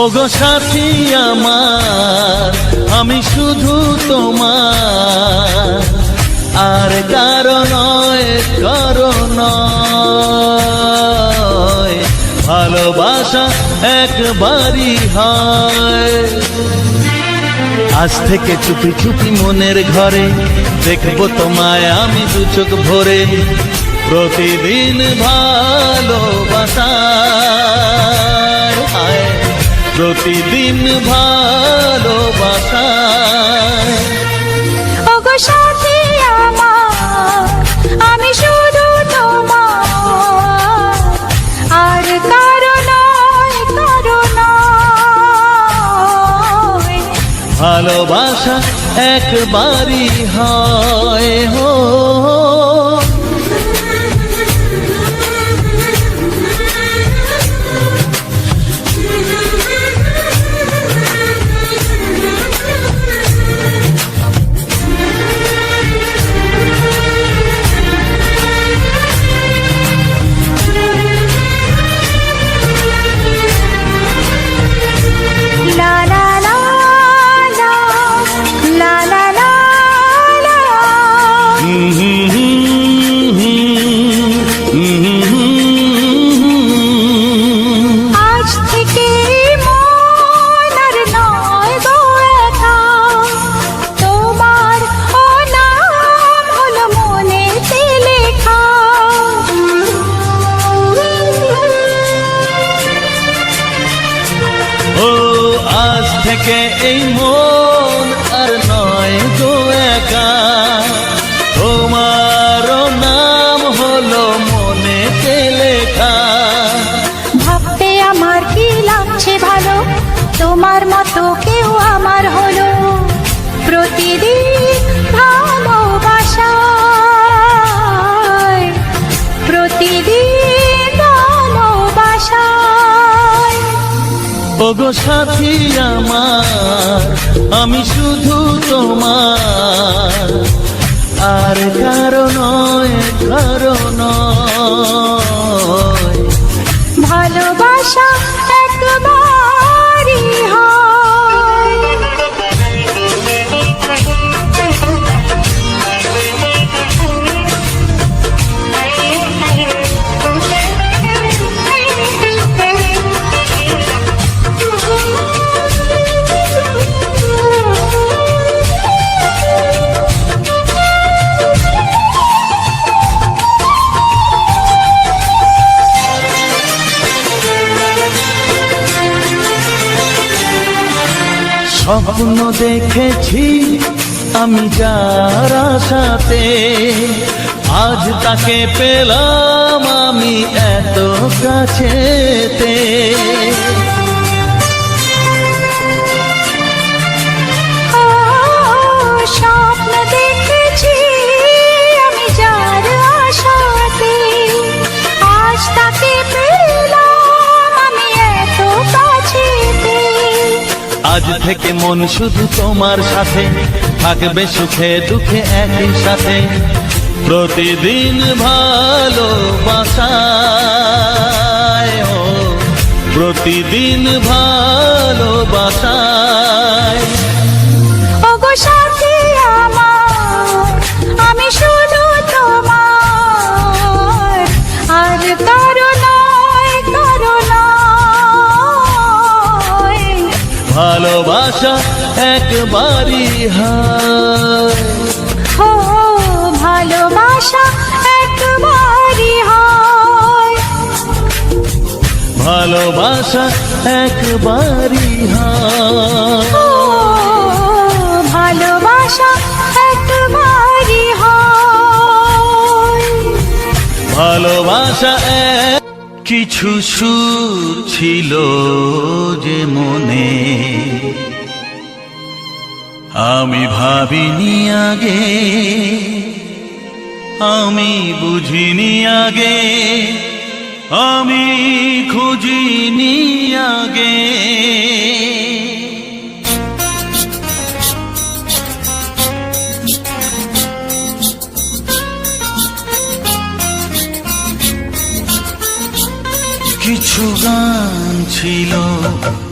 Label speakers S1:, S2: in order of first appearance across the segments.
S1: ওগো সাথী আমার, আমি শুধু তোমার, আর কারো নয়, কারো নয়। ভালোবাসা একবারই হয়। আজ থেকে চুপি চুপি মনের ঘরে দেখবো তোমায় আমি দু চোখ ভরে। প্রতিদিন ভালোবাসা, প্রতিদিন ভালোবাসা।
S2: ওগো সাথী আমার, আমি শুধু তোমার, আর কারো নয়, কারো নয়।
S1: ভালোবাসা একবারই হয় হো।
S2: আজ থেকে মন আর নয় গো একা, তোমার ও নাম হলো মনেতে লেখা।
S1: ও আজ থেকে এই মন আর নয় গো একা, তোমারও নাম হলো মনেতে লেখা।
S2: ভাবতে আমার কি লাগছে ভালো, তোমার মতো কেউ আমার হলো। প্রতিদিন ভালোবাসায়, প্রতিদিন ভালোবাসায়।
S1: ওগো সাথী আমার, আমি শুধু তোমার, আর কারো নয়, কারো নয়।
S2: ভালোবাসা একবারই হয়।
S1: স্বপ্ন দেখেছি আমি যার আশাতে, আজ তাকে পেলাম আমি এত কাছেতে।
S2: স্বপ্ন দেখেছি আমি যার আশাতে, আজ তাকে পেলাম আমি এত কাছেতে।
S1: আজ থেকে মন শুধু তোমার সাথে, থাকবে সুখে দুঃখে একই সাথে। প্রতিদিন ভালোবাসায়, ও প্রতিদিন ভালোবাসায়।
S2: ওগো সাথী আমার, আমি শুধু তোমার, আর কারো নয়, কারো নয়।
S1: ভালোবাসা একবারই হয়।
S2: ও ভালোবাসা একবারই হয়।
S1: ভালোবাসা একবারই হয়।
S2: ও ভালোবাসা একবারই হয়।
S1: ভালোবাসা কিছু সুর ছিল যে মনে, আমি ভাবিনি আগে, আমি বুঝিনি আগে, আমি খুঁজিনি আগে। কিছু গান ছিল,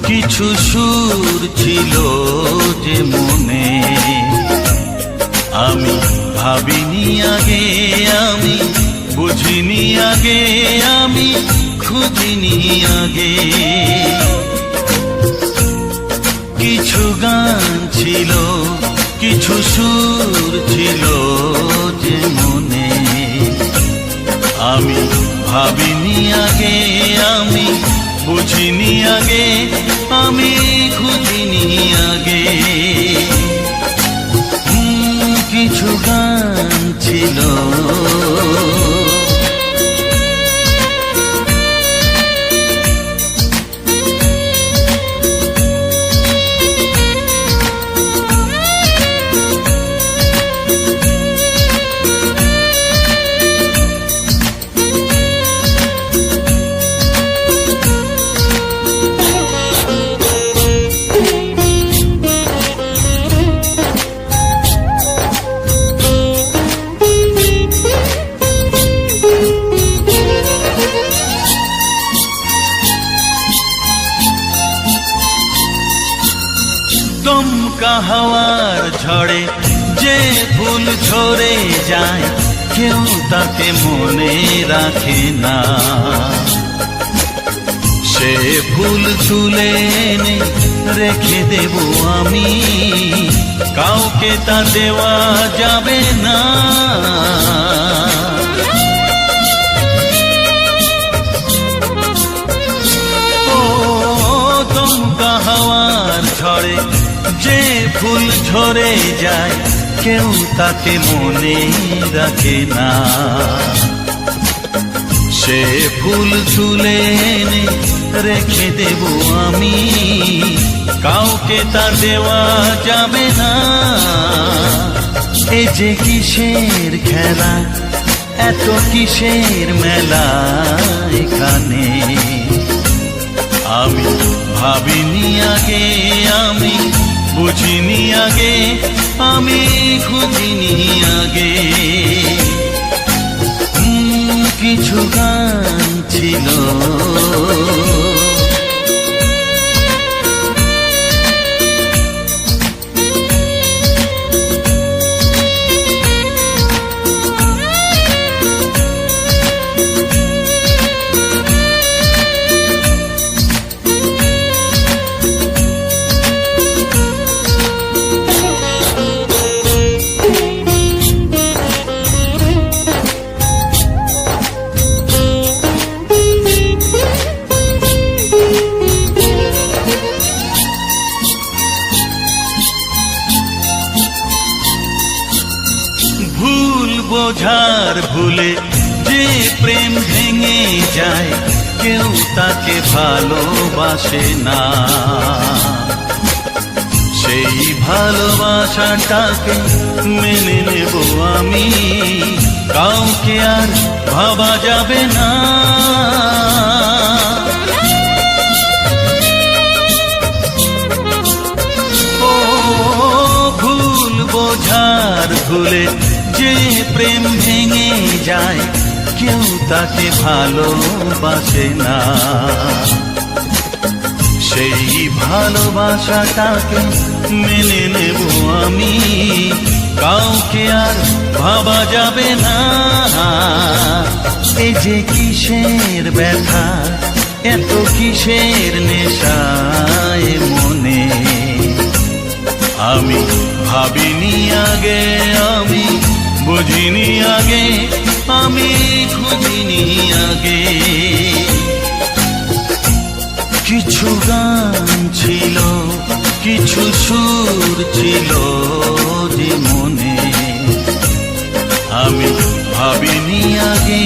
S1: কিছু সুর ছিল যে মনে, আমি ভাবিনি আগে, আমি বুঝিনি আগে, আমি খুঁজিনি আগে। কিছু গান ছিল, কিছু সুর ছিল যে মনে, আমি ভাবিনি আগে, আমি বুঝিনি আগে, আমি খুঁজিনি আগে। কিছু গান ছিল। দমকা হাওয়ার ঝড়ে যে ফুল ঝরে যায়, কেউ তাকে মনে রাখে না। সে ফুল তুলে এনে রেখে দেব আমি, কাউকে তা দেওয়া যাবে না। ও দমকা হাওয়ার ঝড়ে যে ফুল ঝরে যায়, কেউ তাকে মনে রাখে না। সে ফুল তুলে এনে রেখে দেব আমি, কাউকে তা দেওয়া যাবে না। এ যে কিসের খেলা, এত কিসের মেলা এখানে, আমি ভাবিনি আগে, আমি বুঝিনি আগে, আমি খুঁজিনি আগে। কিছু গান ছিল। ভুল বোঝার ভুলে যে প্রেম ভেঙে যায়, কেউ তাকে ভালোবাসে না। সেই ভালোবাসাটাকে মেনে নেব আমি, কাউকে আর ভাবা যাবে না। ও ভুল বোঝার ভুলে যে প্রেম ভেঙে যায়, কেউ তাকে ভালোবাসে না। সেই ভালোবাসাটাকে মেনে নেব আমি, কাউকে আর ভাবা যাবে না। এই যে কিসের ব্যথা, এত কিসের নেশায় মনে, আমি ভাবিনি আগে, আমি বুঝিনি আগে, আমি খুঁজিনি আগে। কিছু গান ছিল, কিছু সুর ছিল যে মনে, আমি ভাবিনি আগে,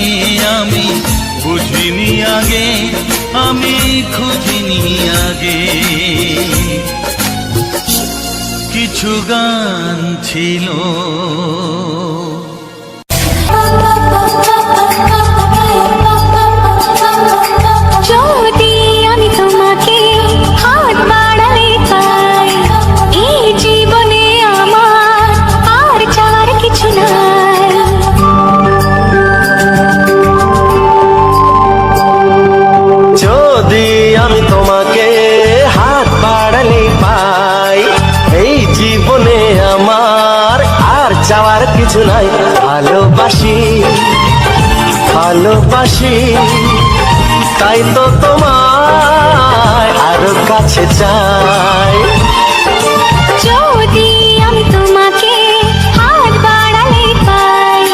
S1: আমি বুঝিনি আগে, আমি খুঁজিনি আগে। কিছু গান ছিল।
S2: যদি আমি তোমাকে হাত বাড়াই পাই, এই জীবনে আমার আর চাওয়ার কিছু নাই।
S3: যদি আমি তোমার চাওয়ার কিছু নাই। ভালোবাসি ভালোবাসি তাই তো তোমায় আরো কাছে চাই।
S2: যদি আমি তোমাকে হাত বাড়ালে পাই,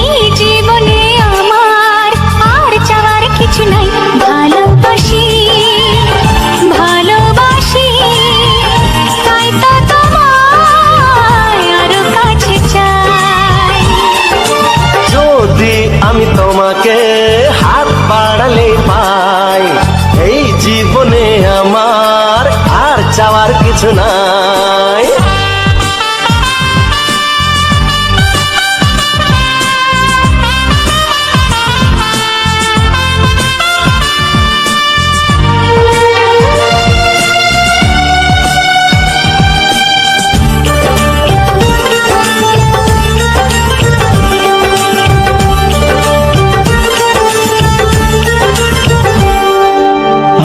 S2: এই জীবনে আমার আর চাওয়ার কিছু নাই। ভালোবাসি ভালোবাসি তাই তো তোমায় আরো কাছে চাই।
S3: যদি আমি তোমাকে হাত বাড়ালে পাই, এই জীবনে আমার আর চাওয়ার কিছু নাই।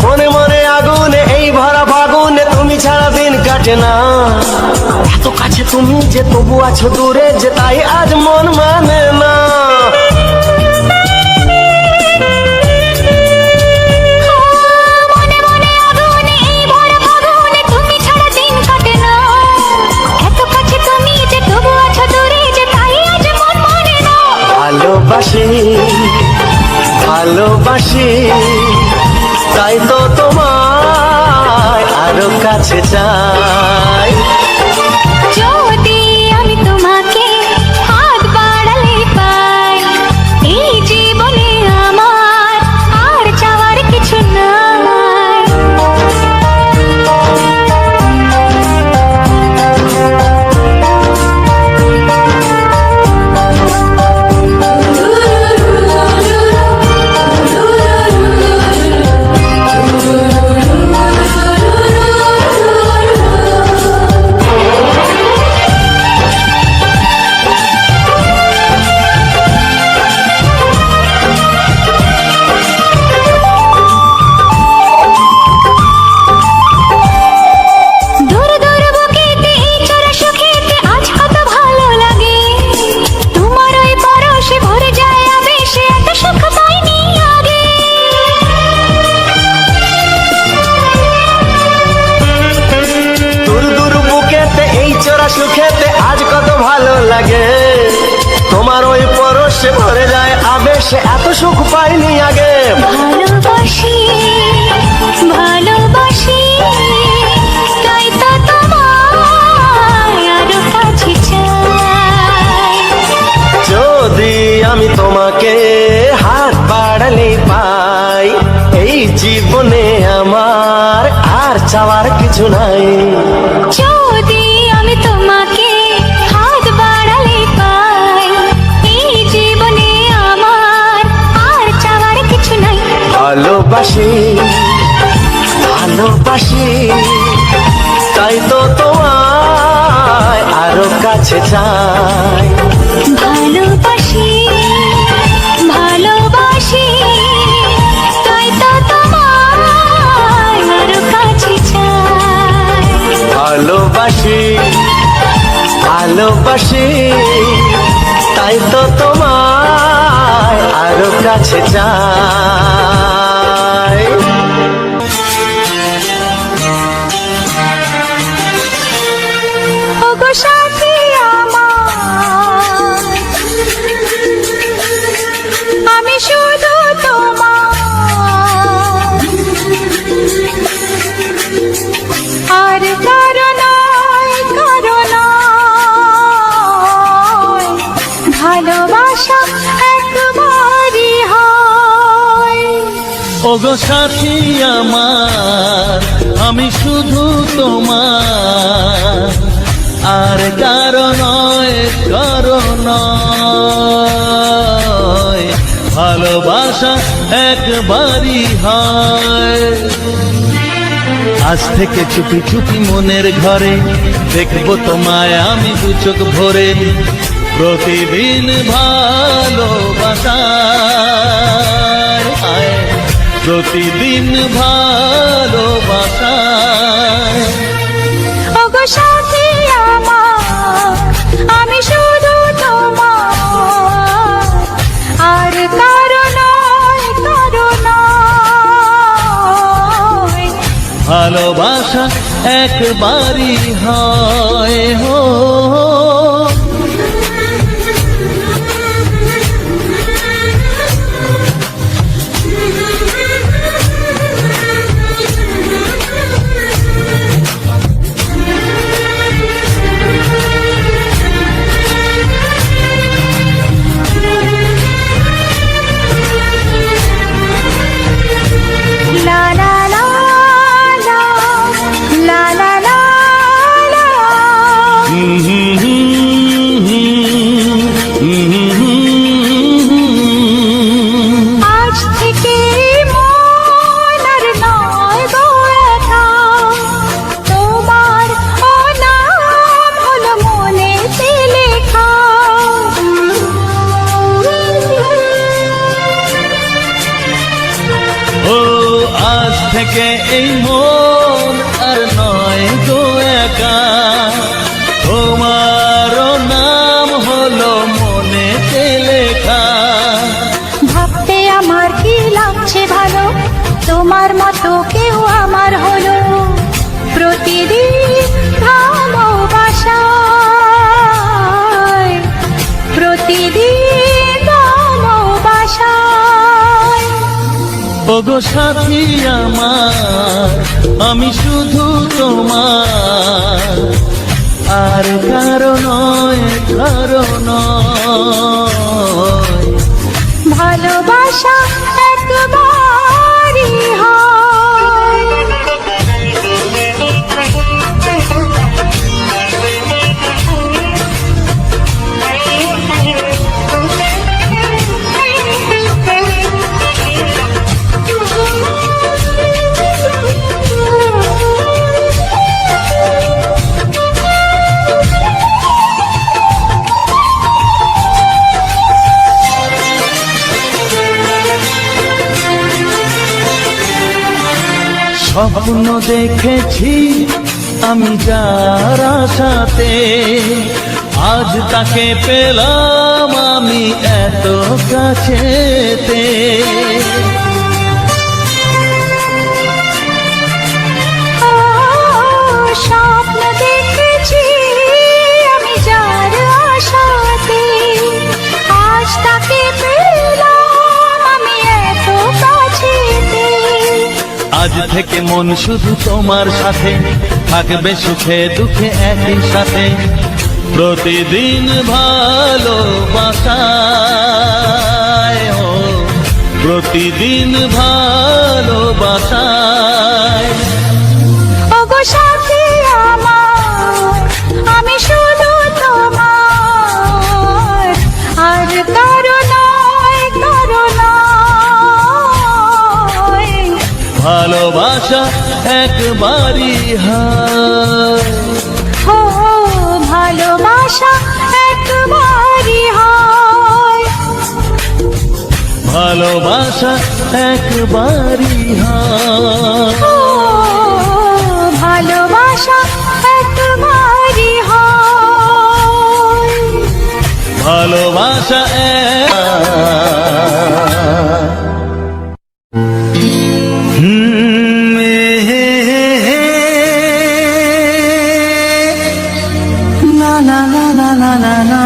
S3: মনে মনে আগুনে এই ভরা ফাগুনে তুমি ছাড়া দিন কাটে না। এত কাছে তুমি যে তবু আছো দূরে, যে তাই আজ মন মানে না।
S2: মনে মনে আগুনে এই ভরা ফাগুনে তুমি ছাড়া দিন কাটে না। এত কাছে তুমি যে তবু আছো দূরে, যে তাই আজ মন মানে না।
S3: ভালোবাসি ভালোবাসি তাই তো তোমায় আরো কাছে চাই।
S2: যদি আমি তোমাকে হাত বাড়ালে পাই, এই জীবনে আমার আর চাওয়ার কিছু নাই। দূর দূর বুকেতে এই চোরা সুখেতে আজ কত ভালো লাগে। তোমার ওই পরশে ভরে যায় আবেশে, এত সুখ পাইনি আগে।
S3: দূর দূর বুকেতে এই চোরা সুখেতে আজ কত ভালো লাগে। তোমার ওই পরশে ভরে যায় আবেশে, এত সুখ পাইনি আগে।
S2: ভালোবাসি ভালোবাসি তাই তো তোমায় আরো কাছে চাই।
S3: যদি আমি তোমাকে হাত বাড়ালে পাই, এই জীবনে আমার আর চাওয়ার কিছু নাই।
S2: যদি আমি তোমাকে হাত বাড়ালে পাই, এই জীবনে আমার আর চাওয়ার কিছু নাই।
S3: ভালোবাসি ভালোবাসি তাই তো তোমায় আরো কাছে চাই।
S2: ভালোবাসি ভালোবাসি তাই তো তোমায় আরো কাছে চাই।
S3: ভালোবাসি ভালোবাসি তাই তো তোমায় আরো কাছে চাই।
S2: ওগো সাথী আমার, আমি শুধু তোমার, আর কারো নয় কারো নয়। ভালোবাসা একবারই হয়।
S1: ওগো সাথী আমার, আমি শুধু তোমার, আর কারো নয় কারো নয়। ভালোবাসা একবারই হয়। আজ থেকে চুপি চুপি মনের ঘরে দেখবো তোমায় আমি দু চোখ ভরে। প্রতিদিন ভালোবাসায় আয়, প্রতিদিন ভালোবাসায়।
S2: ওগো সাথী আমার, আমি শুধু
S1: ভালোবাসা একবারই হয় হো।
S2: লা লা লা লা, লা লা লা লা। আজ থেকে মন আর নয় গো একা, তোমার নাম হলো মনেতে লেখা।
S1: ও আজ থেকে এই মন আর নয় গো একা, তোমার নাম হলো মনেতে লেখা।
S2: ভাবতে আমার কি লাগছে ভালো, তোমার মতো কেউ আমার হলো। প্রতিদিন ভালোবাসায়, প্রতিদিন ভালোবাসায়।
S1: ওগো সাথী আমার, আমি শুধু তোমার, আর কারো নয়, কারো নয়।
S2: ভালোবাসা একবারই হয়।
S1: স্বপ্ন দেখেছি আমি যার আশাতে, আজ তাকে পেলাম আমি এত কাছেতে।
S2: স্বপ্ন দেখেছি আমি যার আশাতে, আজ তাকে পেলাম আমি এত কাছেতে।
S1: আজ থেকে মন শুধু তোমার সাথে, থাকবে সুখে দুঃখে একই সাথে। প্রতিদিন ভালোবাসায় ও, প্রতিদিন ভালোবাসায়।
S2: ওগো সাথী আমার, আমি শুধু তোমার, আর কারো নয়, কারো নয়।
S1: ভালোবাসা একবারই হয়,
S2: ও ভালোবাসা একবারই হয়।
S1: ভালোবাসা একবারই হয়,
S2: ও ভালোবাসা একবারই হয়।
S1: ভালোবাসা
S3: না না না না না না না।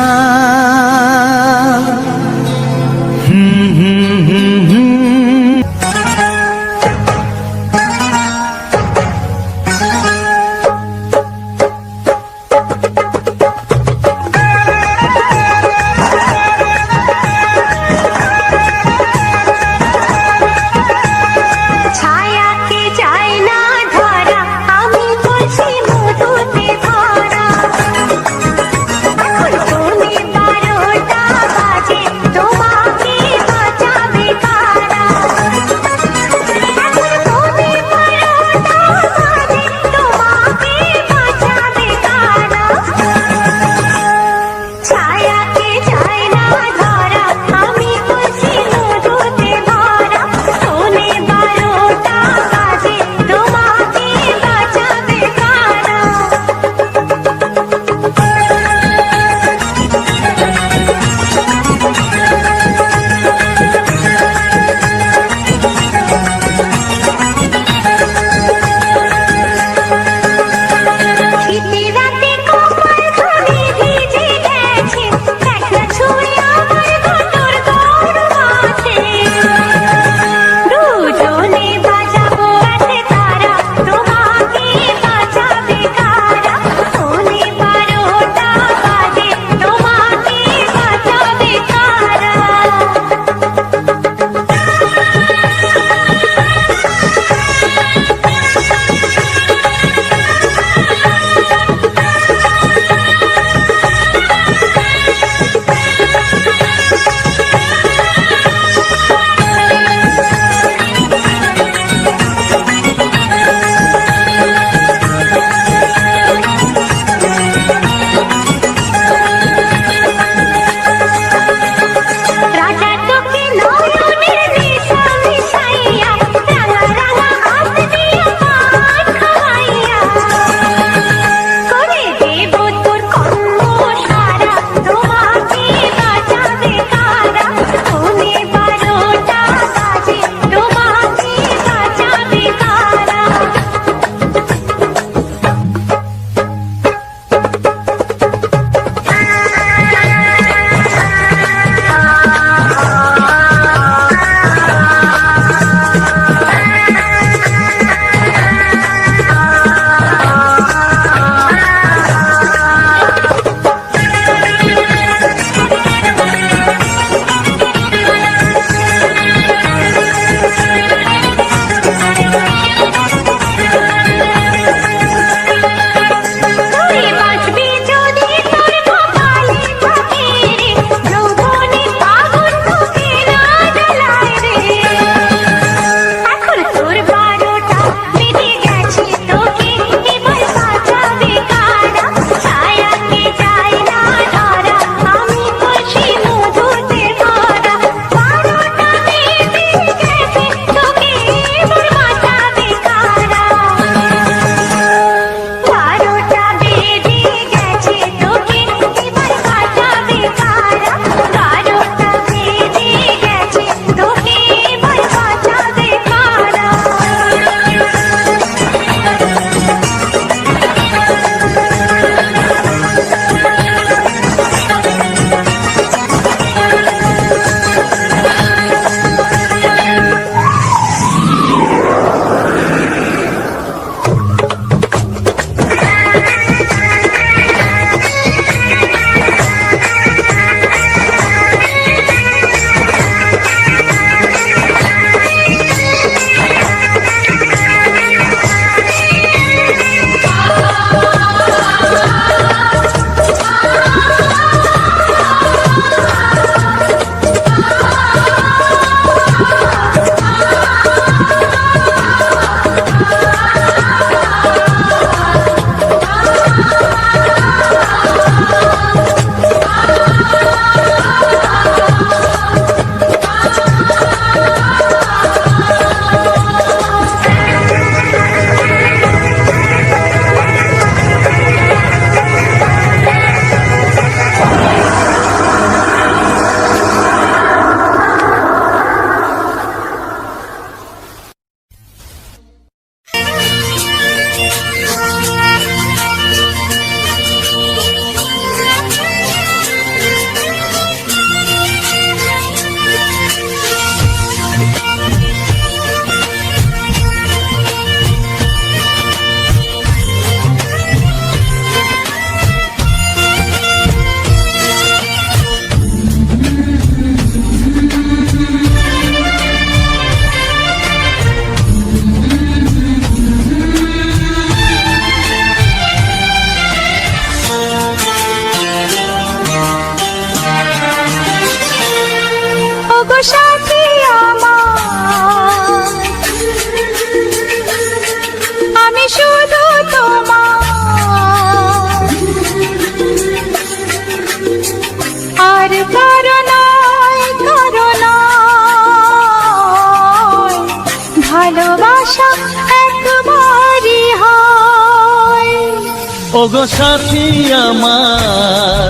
S1: ওগো সাথী আমার,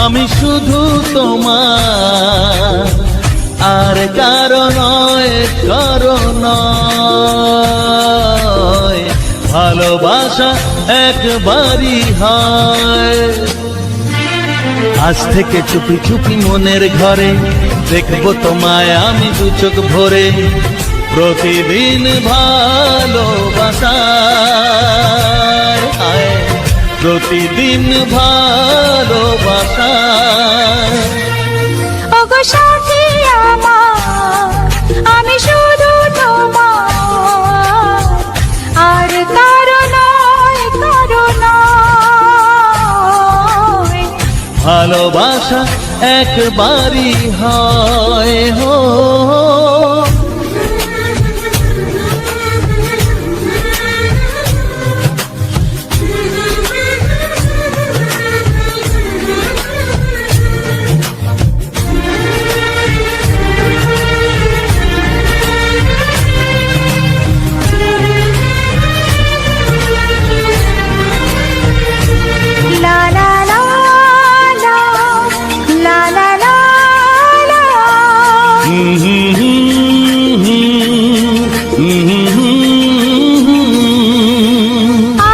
S1: আমি শুধু তোমার, আর কারো নয়, কারো নয়। ভালোবাসা একবারই হয়। আজ থেকে চুপি চুপি মনের ঘরে দেখবো তোমায় আমি দু চোখ ভরে, প্রতিদিন ভালোবাসায়, আয় প্রতিদিন ভালোবাসায়।
S2: ওগো সাথী আমার, আমি শুধু তোমার, আর কারো নয়, কারো নয়।
S1: ভালোবাসা একবারই হয় হো।
S2: লা লা লা লা, লা লা লা লা।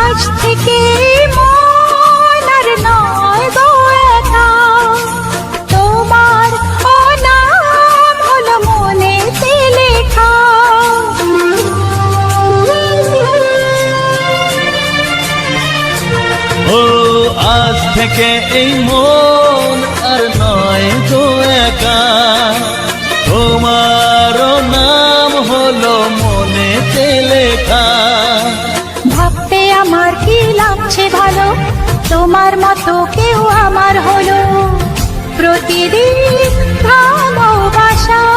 S2: আজ থেকে মন আর নয় গো একা, তোমার ও নাম হলো মনেতে লেখা।
S1: ও আজ থেকে এই মন আর নয় গো একা, তোমার নাম হলো মনেতে লেখা।
S2: ভাবতে আমার কি লাগছে ভালো, তোমার মতো কেউ আমার হলো। প্রতিদিন ভালোবাসায়,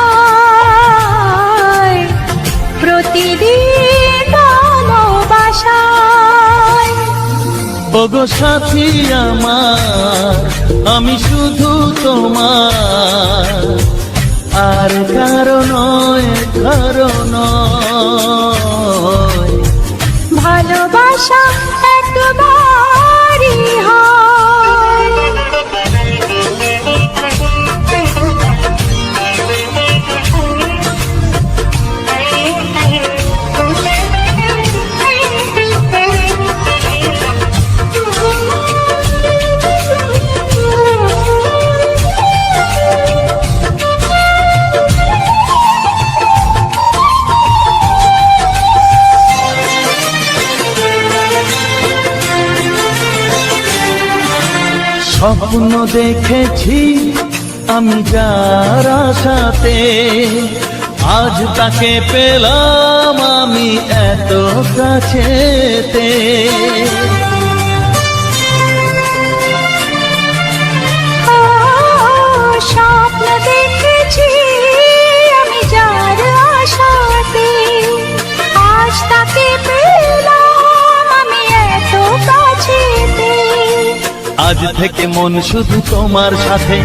S2: প্রতিদিন ভালোবাসায়।
S1: ওগো সাথী আমার, আমি শুধু তোমার, আর কারো নয়, কারো নয়।
S2: ভালোবাসা একবারই হয়।
S1: স্বপ্ন দেখেছি আমি যার আশাতে, আজ তাকে পেলাম আমি এত কাছেতে।
S2: স্বপ্ন দেখেছি আমি যার আশাতে, আজ তাকে পেলাম আমি এত কাছেতে।
S1: আজ থেকে মন শুধু তোমার সাথে,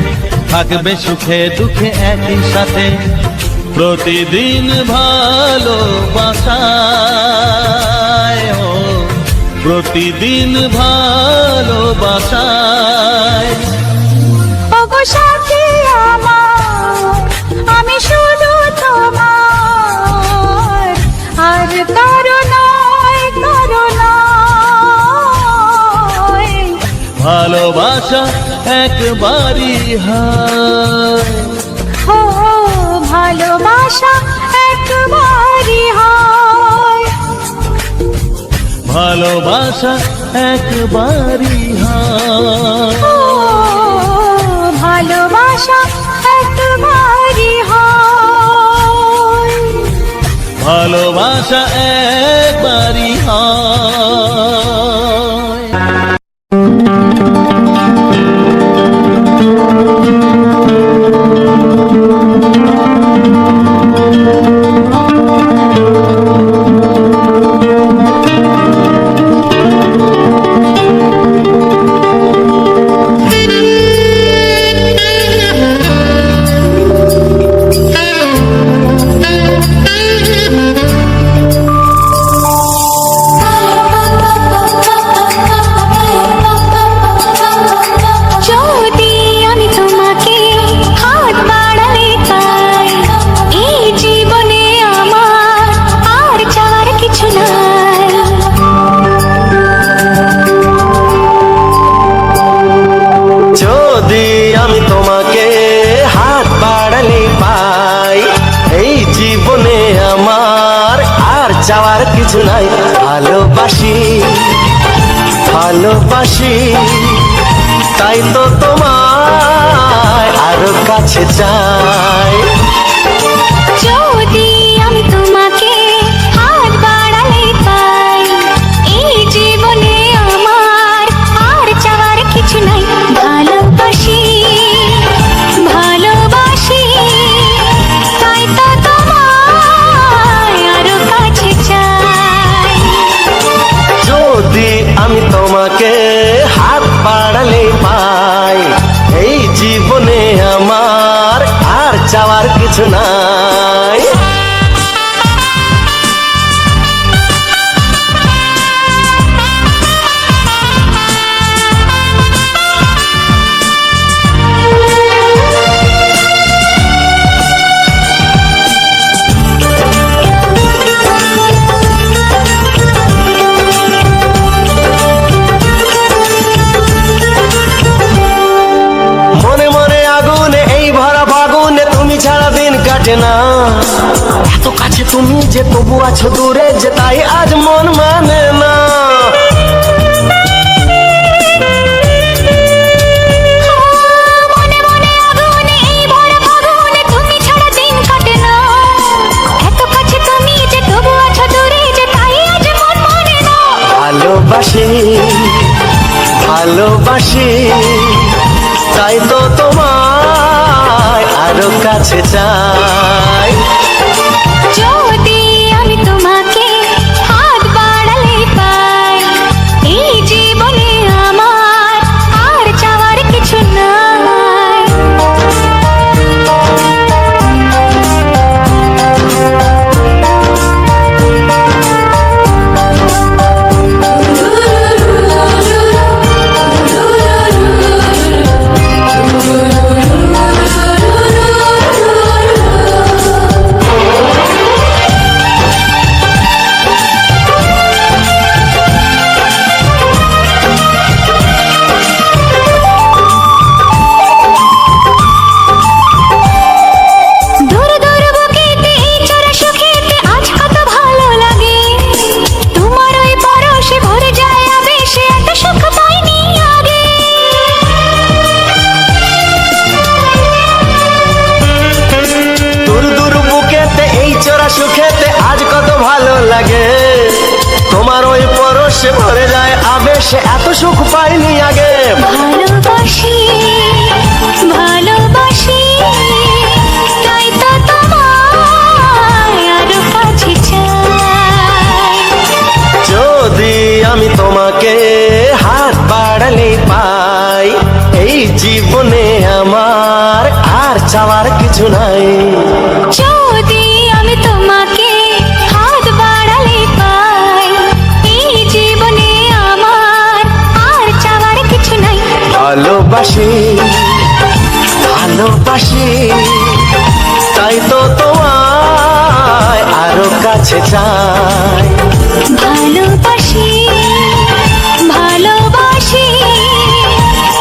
S1: থাকবে সুখে দুঃখে একই সাথে। প্রতিদিন ভালোবাসায়, ও প্রতিদিন ভালোবাসায়।
S2: ওগো সাথী আমার, আমি শুধু তোমার, আর কারো নয়, কারো নয়।
S1: ভালোবাসা একবারই হয়।
S2: ও ভালোবাসা একবারই হয়।
S1: ভালোবাসা একবারই হয়।
S2: ও ভালোবাসা একবারই হয়।
S1: ভালোবাসা একবারই হয়।
S3: কিছু নাই। ভালোবাসি ভালোবাসি তাই তো তোমায় আরো কাছে চাই।
S2: যদি আমি তোমাকে হাত বাড়ালে পাই, এই জীবনে আমার আর চাওয়ার কিছু নাই। ভালোবাসি ভালোবাসি তাই তো তোমায় আরো কাছে চাই।
S3: যদি আমি তোমাকে হাত বাড়ালে পাই, এই জীবনে আমার আর চাওয়ার কিছু নাই। মনে মনে আগুনে এই ভরা ফাগুনে তুমি ছাড়া দিন কাটে না। এত কাছে তুমি যে তবু আছো দূরে যে, তাই আজ মন মানে না।
S2: মনে মনে আগুনে এই ভরা ফাগুনে তুমি ছাড়া দিন কাটে না। এত কাছে তুমি যে তবু আছো দূরে যে, তাই আজ মন মানে না।
S3: ভালোবাসি ভালোবাসি তাই তো তোমায় আরো কাছে চাই।
S2: যদি আমি তোমাকে হাত বাড়ালে পাই, এই জীবনে আমার আর চাওয়ার কিছু নাই। দূর দূর বুকেতে এই চোরা সুখেতে আজ কত ভালো লাগে। তোমার ওই পরশে ভরে যায় আবেশে, এত সুখ পাইনি আগে।
S3: দূর দূর বুকেতে এই চোরা সুখেতে আজ কত ভালো লাগে। তোমার ওই পরশে ভরে যায় আবেশে, এত সুখ পাইনি আগে।
S2: ভালোবাসি ভালোবাসি তাই তো তোমায় আরো কাছে চাই।
S3: যদি আমি তোমাকে হাত বাড়ালে পাই, এই জীবনে আমার আর চাওয়ার কিছু নাই।
S2: যদি আমি তোমাকে হাত বাড়ালে পাই, এই জীবনে আমার আর চাওয়ার কিছু নাই।
S3: ভালোবাসি ভালোবাসি তাই তো তোমায় আরো কাছে চাই।
S2: ভালোবাসি ভালোবাসি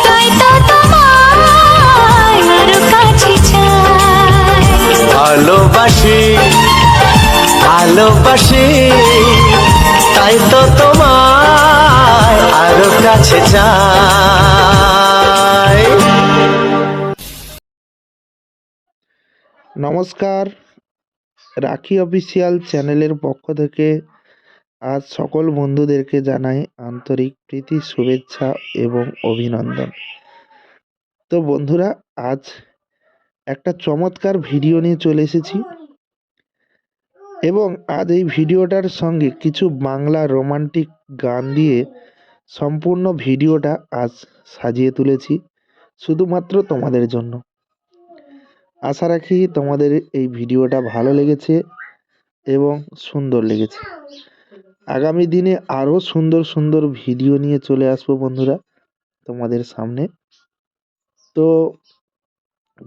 S2: তাই তো তোমায় আরো কাছে চাই।
S3: ভালোবাসি ভালোবাসি তাই তো তোমায় আরো কাছে চাই।
S4: নমস্কার, রাখি অফিসিয়াল চ্যানেলের পক্ষ থেকে আজ সকল বন্ধুদেরকে জানাই আন্তরিক প্রীতি শুভেচ্ছা এবং অভিনন্দন। তো বন্ধুরা, আজ একটা চমৎকার ভিডিও নিয়ে চলে এসেছি এবং আজ এই ভিডিওটার সঙ্গে কিছু বাংলা রোমান্টিক গান দিয়ে সম্পূর্ণ ভিডিওটা আজ সাজিয়ে তুলেছি শুধুমাত্র তোমাদের জন্য। আশা রাখি তোমাদের এই ভিডিওটা ভালো লেগেছে এবং সুন্দর লেগেছে। আগামী দিনে আরও সুন্দর সুন্দর ভিডিও নিয়ে চলে আসবো বন্ধুরা তোমাদের সামনে। তো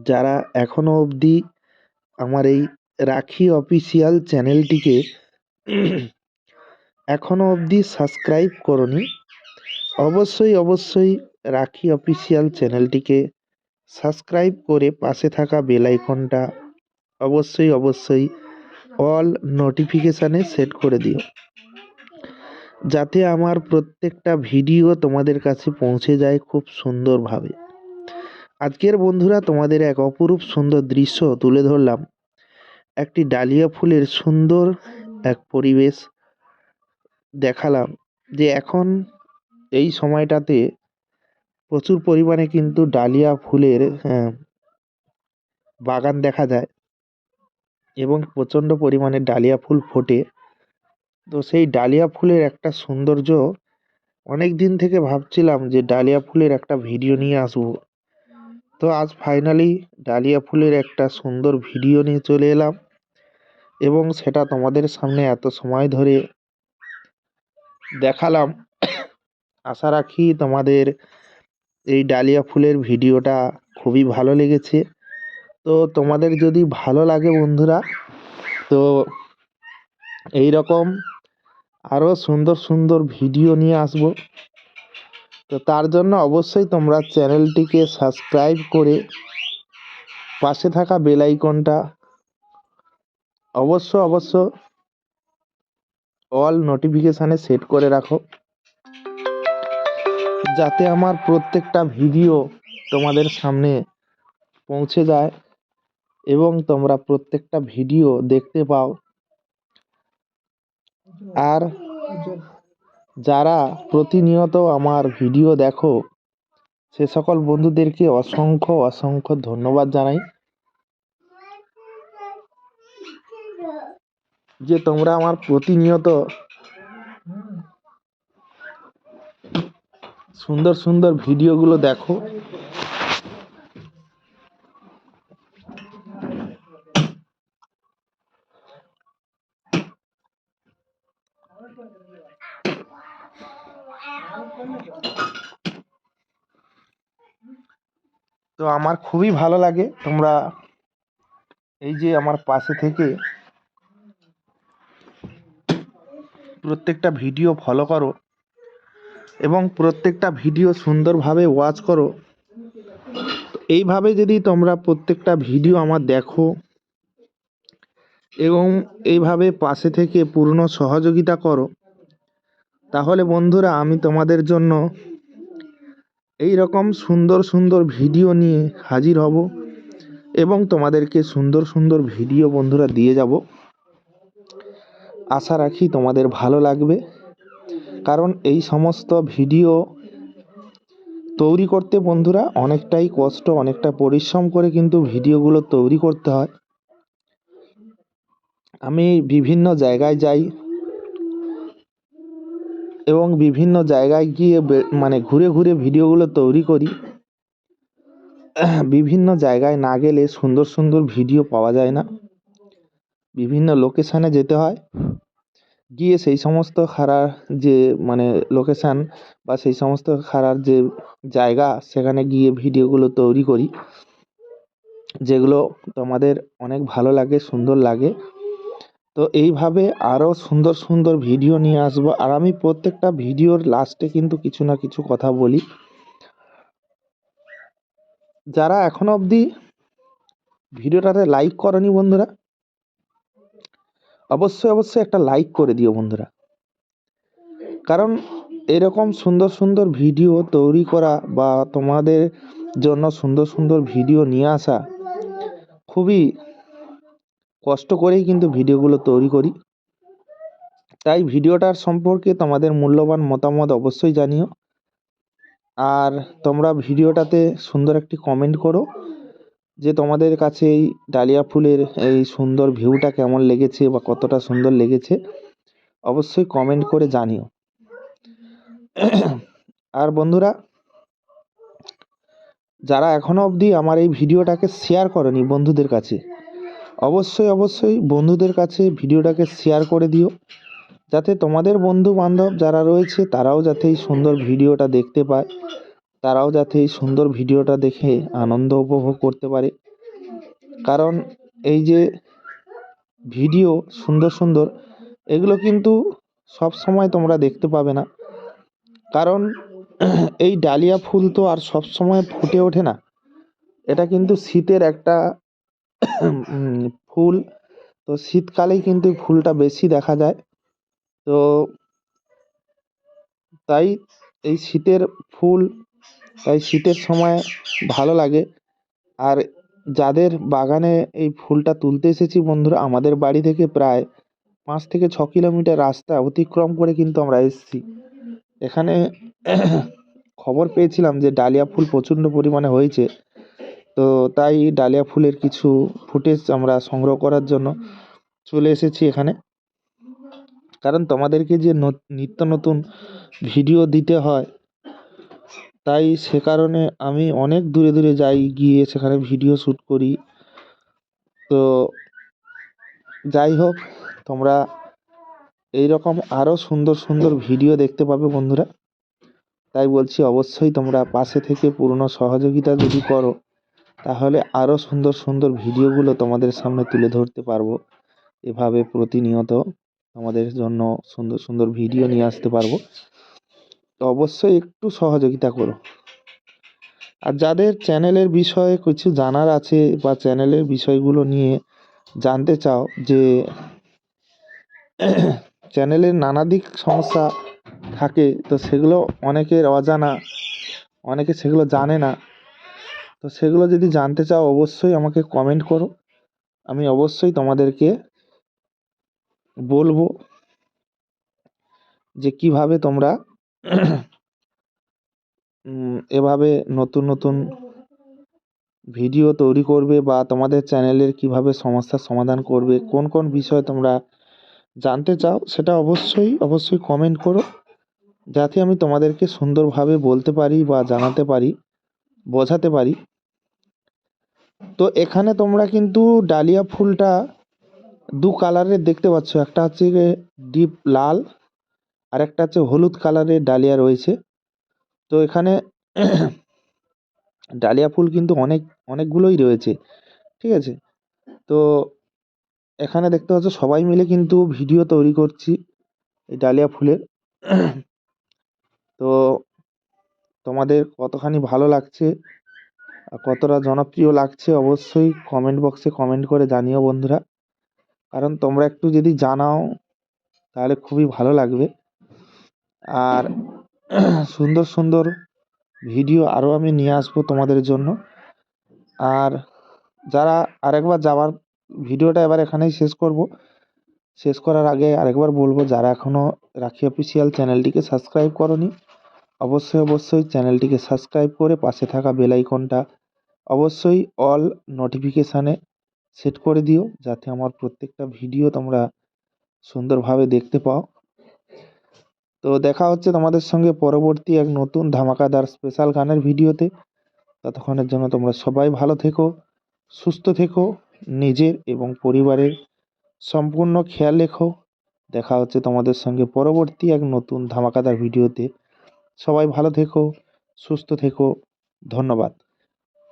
S4: যারা এখনও অবধি আমার এই রাখি অফিসিয়াল চ্যানেলটিকে এখনও অবধি সাবস্ক্রাইব করনি, অবশ্যই রাখি অফিসিয়াল চ্যানেলটিকে সাবস্ক্রাইব করে পাশে থাকা বেল আইকনটা অবশ্যই অল নোটিফিকেশানে সেট করে দিও। যাতে আমার প্রত্যেকটা ভিডিও তোমাদের কাছে পৌঁছে যায় খুব সুন্দরভাবে। আজকের বন্ধুরা তোমাদের এক অপরূপ সুন্দর দৃশ্য তুলে ধরলাম। একটি ডালিয়া ফুলের সুন্দর এক পরিবেশ দেখালাম, যে এখন এই সময়টাতে প্রচুর পরিমাণে কিন্তু ডালিয়া ফুলের বাগান দেখা যায় এবং প্রচণ্ড পরিমাণে ডালিয়া ফুল ফোটে। তো সেই ডালিয়া ফুলের একটা সৌন্দর্য, অনেক দিন থেকে ভাবছিলাম যে ডালিয়া ফুলের একটা ভিডিও নিয়ে আসবো। তো আজ ফাইনালি ডালিয়া ফুলের একটা সুন্দর ভিডিও নিয়ে চলে এলাম এবং সেটা তোমাদের সামনে এত সময় ধরে দেখালাম। আশা রাখি তোমাদের এই ডালিয়া ফুলের ভিডিওটা খুবই ভালো লেগেছে। তো তোমাদের যদি ভালো লাগে বন্ধুরা, তো এই রকম আরও সুন্দর সুন্দর ভিডিও নিয়ে আসব। তো তার জন্য অবশ্যই তোমরা চ্যানেলটিকে সাবস্ক্রাইব করে পাশে থাকা বেল আইকনটা অবশ্য অল নোটিফিকেশানে সেট করে রাখো, যাতে আমার প্রত্যেকটা ভিডিও তোমাদের সামনে পৌঁছে যায় এবং তোমরা প্রত্যেকটা ভিডিও দেখতে পাও। আর যারা প্রতিনিয়ত আমার ভিডিও দেখো, সে সকল বন্ধুদেরকে অসংখ্য ধন্যবাদ জানাই, যে তোমরা আমার প্রতিনিয়ত সুন্দর সুন্দর ভিডিওগুলো দেখো। তো আমার খুবই ভালো লাগে তোমরা এই যে আমার পাশে থেকে প্রত্যেকটা ভিডিও ফলো করো এবং প্রত্যেকটা ভিডিও সুন্দরভাবে ওয়াচ করো। এইভাবে যদি তোমরা প্রত্যেকটা ভিডিও আমার দেখো এবং এইভাবে পাশে থেকে পূর্ণ সহযোগিতা করো, তাহলে বন্ধুরা আমি তোমাদের জন্য এই রকম সুন্দর সুন্দর ভিডিও নিয়ে হাজির হব এবং তোমাদেরকে সুন্দর সুন্দর ভিডিও বন্ধুরা দিয়ে যাব। আশা রাখি তোমাদের ভালো লাগবে, কারণ এই সমস্ত ভিডিও তৈরি করতে বন্ধুরা অনেকটাই কষ্ট, অনেকটা পরিশ্রম করে কিন্তু ভিডিওগুলো তৈরি করতে হয়। আমি বিভিন্ন জায়গায় যাই এবং বিভিন্ন জায়গায় গিয়ে মানে ঘুরে ঘুরে ভিডিওগুলো তৈরি করি। বিভিন্ন জায়গায় না গেলে সুন্দর সুন্দর ভিডিও পাওয়া যায় না, বিভিন্ন লোকেশানে যেতে হয়, গিয়ে সেই সমস্ত খারার যে মানে লোকেশান বা সেই সমস্ত খারার যে জায়গা, সেখানে গিয়ে ভিডিওগুলো তৈরি করি, যেগুলো তোমাদের অনেক ভালো লাগে, সুন্দর লাগে। তো এইভাবে আরও সুন্দর সুন্দর ভিডিও নিয়ে আসবো। আর আমি প্রত্যেকটা ভিডিওর লাস্টে কিন্তু কিছু না কিছু কথা বলি। যারা এখনো অবধি ভিডিওটাতে লাইক করনি বন্ধুরা, অবশ্যই একটা লাইক করে দিও বন্ধুরা, কারণ এরকম সুন্দর সুন্দর ভিডিও তৈরি করা বা তোমাদের জন্য সুন্দর সুন্দর ভিডিও নিয়ে আসা খুবই কষ্ট করেই কিন্তু ভিডিওগুলো তৈরি করি। তাই ভিডিওটার সম্পর্কে তোমাদের মূল্যবান মতামত অবশ্যই জানিও। আর তোমরা ভিডিওটাতে সুন্দর একটি কমেন্ট করো যে তোমাদের কাছে এই ডালিয়া ফুলের এই সুন্দর ভিউটা কেমন লেগেছে বা কতটা সুন্দর লেগেছে, অবশ্যই কমেন্ট করে জানিও। আর বন্ধুরা, যারা এখনো অবধি আমার এই ভিডিওটাকে শেয়ার করেনি বন্ধুদের কাছে, অবশ্যই বন্ধুদের কাছে ভিডিওটাকে শেয়ার করে দিও, যাতে তোমাদের বন্ধু বান্ধব যারা রয়েছে তারাও যাতে এই সুন্দর ভিডিওটা দেখতে পায়, তারাও যাতে এই সুন্দর ভিডিওটা দেখে আনন্দ উপভোগ করতে পারে। কারণ এই যে ভিডিও সুন্দর সুন্দর, এগুলো কিন্তু সব সময় তোমরা দেখতে পাবে না, কারণ এই ডালিয়া ফুল তো আর সব সময় ফুটে ওঠে না। এটা কিন্তু শীতের একটা ফুল, তো শীতকালেই কিন্তু ফুলটা বেশি দেখা যায়। তো তাই এই শীতের ফুল, তাই শীতের সময় ভালো লাগে। আর যাদের বাগানে এই ফুলটা তুলতে এসেছি বন্ধুরা, আমাদের বাড়ি থেকে প্রায় 5 থেকে 6 কিলোমিটার রাস্তা অতিক্রম করে কিন্তু আমরা এসেছি এখানে। খবর পেয়েছিলাম যে ডালিয়া ফুল প্রচণ্ড পরিমাণে হয়েছে, তো তাই ডালিয়া ফুলের কিছু ফুটেজ আমরা সংগ্রহ করার জন্য চলে এসেছি এখানে। কারণ তোমাদেরকে যে নিত্য নতুন ভিডিও দিতে হয়, তাই সে কারণে আমি অনেক দূরে দূরে যাই, গিয়ে সেখানে ভিডিও শ্যুট করি। তো যাই হোক, তোমরা এই রকম আরও সুন্দর সুন্দর ভিডিও দেখতে পাবে বন্ধুরা। তাই বলছি অবশ্যই তোমরা পাশে থেকে পূর্ণ সহযোগিতা যদি করো, তাহলে আরও সুন্দর সুন্দর ভিডিওগুলো তোমাদের সামনে তুলে ধরতে পারবো। এভাবে প্রতিনিয়ত তোমাদের জন্য সুন্দর সুন্দর ভিডিও নিয়ে আসতে পারবো। তো অবশ্যই একটু সহযোগিতা করো। আর যাদের চ্যানেলের বিষয়ে কিছু জানার আছে বা চ্যানেলের বিষয়গুলো নিয়ে জানতে চাও, যে চ্যানেলের নানা দিক সমস্যা থাকে, তো সেগুলো অনেকের অজানা, অনেকে সেগুলো জানে না। তো সেগুলো যদি জানতে চাও অবশ্যই আমাকে কমেন্ট করো, আমি অবশ্যই তোমাদেরকে বলবো যে কিভাবে তোমরা এভাবে নতুন নতুন ভিডিও তৈরি করবে, বা তোমাদের চ্যানেলের কিভাবে সমস্যার সমাধান করবে, কোন কোন বিষয় তোমরা জানতে চাও, সেটা অবশ্যই অবশ্যই কমেন্ট করো, যাতে আমি তোমাদেরকে সুন্দরভাবে বলতে পারি বা জানাতে পারি, বোঝাতে পারি। তো এখানে তোমরা কিন্তু ডালিয়া ফুলটা দু কালারের দেখতে পাচ্ছ, একটা হচ্ছে ডিপ লাল, আর একটা হচ্ছে হলুদ কালারের ডালিয়া রয়েছে। তো এখানে ডালিয়া ফুল কিন্তু অনেকগুলোই রয়েছে, ঠিক আছে। তো এখানে দেখতে পাচ্ছ সবাই মিলে কিন্তু ভিডিও তৈরি করছি এই ডালিয়া ফুলের। তো তোমাদের কতখানি ভালো লাগছে আর কতটা জনপ্রিয় লাগছে অবশ্যই কমেন্ট বক্সে কমেন্ট করে জানিও বন্ধুরা। কারণ তোমরা একটু যদি জানাও তাহলে খুবই ভালো লাগবে। আর সুন্দর সুন্দর ভিডিও আরও আমি নিয়ে আসবো তোমাদের জন্য। আর যারা আরেকবার যাওয়ার ভিডিওটা এবার এখানেই শেষ করব। শেষ করার আগে আরেকবার বলবো, যারা এখনও রাখি অফিসিয়াল চ্যানেলটিকে সাবস্ক্রাইব করনি, অবশ্যই অবশ্যই চ্যানেলটিকে সাবস্ক্রাইব করে পাশে থাকা বেল আইকনটা অবশ্যই অল নোটিফিকেশানে সেট করে দিও, যাতে আমার প্রত্যেকটা ভিডিও তোমরা সুন্দরভাবে দেখতে পাও। তো দেখা হচ্ছে তোমাদের সঙ্গে পরবর্তী এক নতুন ধামাকাদার স্পেশাল গানের ভিডিওতে। ততক্ষণের জন্য তোমরা সবাই ভালো থেকো, সুস্থ থেকো, নিজের এবং পরিবারের সম্পূর্ণ খেয়াল রেখো। দেখা হচ্ছে তোমাদের সঙ্গে পরবর্তী এক নতুন ধামাকাদার ভিডিওতে। সবাই ভালো থেকো, সুস্থ থেকো, ধন্যবাদ।